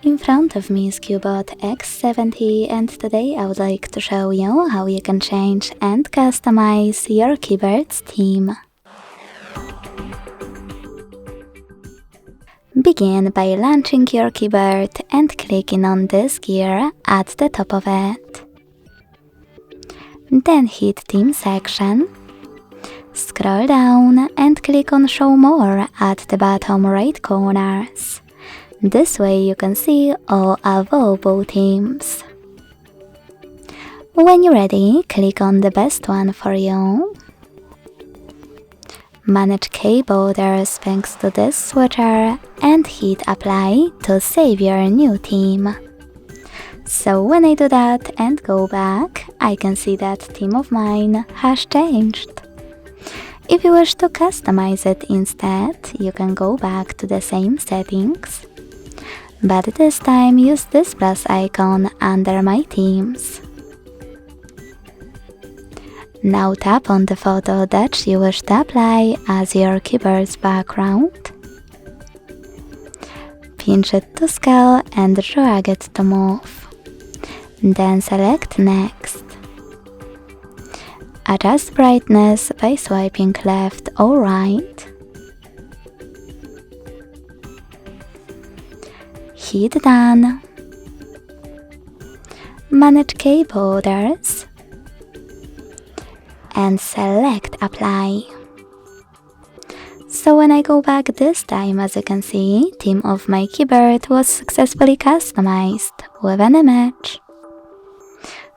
In front of me is CUBOT X70 and today I would like to show you how you can change and customize your keyboard's theme. Begin by launching your keyboard and clicking on this gear at the top of it. Then hit Theme section, scroll down and click on Show More at the bottom right corners. This way you can see all available themes. When you're ready, click on the best one for you. Manage key borders thanks to this switcher and hit Apply to save your new theme. So when I do that and go back, I can see that theme of mine has changed. If you wish to customize it instead, you can go back to the same settings, but this time use this plus icon under My Themes. Now tap on the photo that you wish to apply as your keyboard's background. Pinch it to scale and drag it to move. Then select Next. Adjust brightness by swiping left or right. Hit Done. Manage key borders and select Apply. So when I go back this time, as you can see, theme of my keyboard was successfully customized with an image.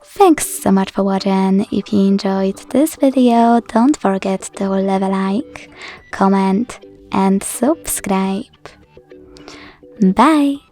Thanks so much for watching. If you enjoyed this video, don't forget to leave a like, comment and subscribe. Bye!